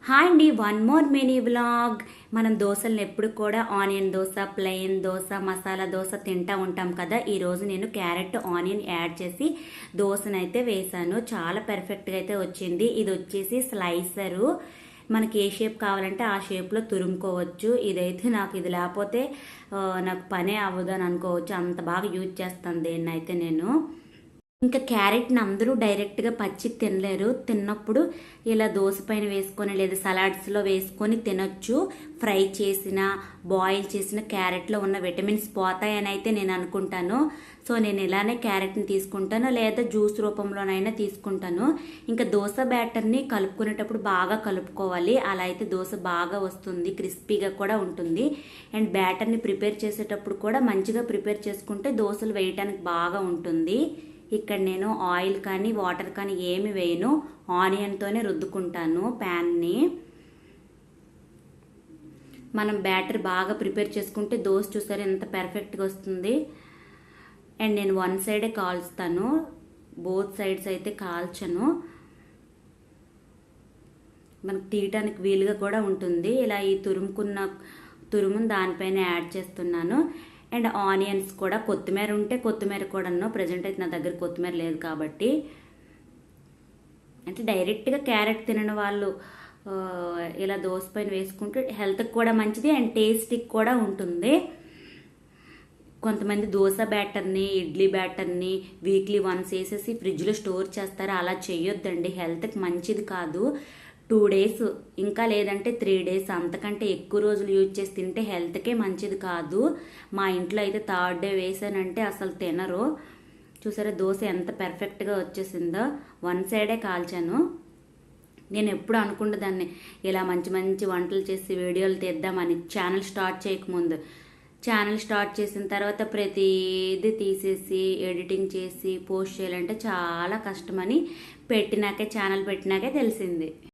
Hi అండి, one more mini vlog. మనం దోశలను ఎప్పుడు కూడా ఆనియన్ దోశ, ప్లెయిన్ దోశ, మసాలా దోశ తింటూ ఉంటాం కదా. ఈరోజు నేను క్యారెట్ ఆనియన్ యాడ్ చేసి దోశనైతే వేసాను. చాలా పర్ఫెక్ట్గా అయితే వచ్చింది. ఇది వచ్చేసి స్లైసరు. మనకి ఏ షేప్ కావాలంటే ఆ షేప్లో తురుముకోవచ్చు. ఇదైతే నాకు ఇది లేకపోతే నాకు పనే అవ్వదు అని అనుకోవచ్చు. అంత బాగా యూజ్ చేస్తాను దీన్ని అయితే నేను. ఇంకా క్యారెట్ని అందరూ డైరెక్ట్గా పచ్చి తినలేరు. తిన్నప్పుడు ఇలా దోశ పైన వేసుకొని లేదా సలాడ్స్లో వేసుకొని తినొచ్చు. ఫ్రై చేసిన, బాయిల్ చేసిన క్యారెట్లో ఉన్న విటమిన్స్ పోతాయని అయితే నేను అనుకుంటాను. సో నేను ఇలానే క్యారెట్ని తీసుకుంటాను, లేదా జ్యూస్ రూపంలోనైనా తీసుకుంటాను. ఇంకా దోశ బ్యాటర్ని కలుపుకునేటప్పుడు బాగా కలుపుకోవాలి. అలా అయితే దోశ బాగా వస్తుంది, క్రిస్పీగా కూడా ఉంటుంది. అండ్ బ్యాటర్ని ప్రిపేర్ చేసేటప్పుడు కూడా మంచిగా ప్రిపేర్ చేసుకుంటే దోశలు వేయటానికి బాగా ఉంటుంది. ఇక్కడ నేను ఆయిల్ కానీ వాటర్ కానీ ఏమి వేయను, ఆనియన్తోనే రుద్దుకుంటాను ప్యాన్ని. మనం బ్యాటర్ బాగా ప్రిపేర్ చేసుకుంటే దోశ చూసారు ఎంత పర్ఫెక్ట్గా వస్తుంది. అండ్ నేను వన్ సైడే కాల్స్తాను, బోత్ సైడ్స్ అయితే కాల్చను. మనకు తీయటానికి వీలుగా కూడా ఉంటుంది. ఇలా ఈ తురుమును దానిపైన యాడ్ చేస్తున్నాను. అండ్ ఆనియన్స్ కూడా, కొత్తిమీర ఉంటే కొత్తిమీర కూడాను. ప్రజెంట్ అయితే నా దగ్గర కొత్తిమీర లేదు కాబట్టి. అంటే డైరెక్ట్గా క్యారెట్ తినని వాళ్ళు ఇలా దోశ పైన వేసుకుంటే హెల్త్కి కూడా మంచిది అండ్ టేస్టీకి కూడా ఉంటుంది. కొంతమంది దోశ బ్యాటర్ని, ఇడ్లీ బ్యాటర్ని వీక్లీ వన్స్ వేసేసి ఫ్రిడ్జ్లో స్టోర్ చేస్తారు. అలా చేయొద్దండి, హెల్త్కి మంచిది కాదు. 2 days, ఇంకా లేదంటే 3 days, అంతకంటే ఎక్కువ రోజులు యూజ్ చేసి తింటే హెల్త్కే మంచిది కాదు. మా ఇంట్లో అయితే 3rd day వేసానంటే అసలు తినరు. చూసారా దోశ ఎంత పర్ఫెక్ట్గా వచ్చేసిందో. వన్ సైడే కాల్చాను. నేను ఎప్పుడు అనుకుంటే దాన్ని ఇలా మంచి మంచి వంటలు చేసి వీడియోలు తీద్దామని, ఛానల్ స్టార్ట్ చేయకముందు. ఛానల్ స్టార్ట్ చేసిన తర్వాత ప్రతిదీ తీసేసి ఎడిటింగ్ చేసి పోస్ట్ చేయాలంటే చాలా కష్టమని ఛానల్ పెట్టినాకే తెలిసింది.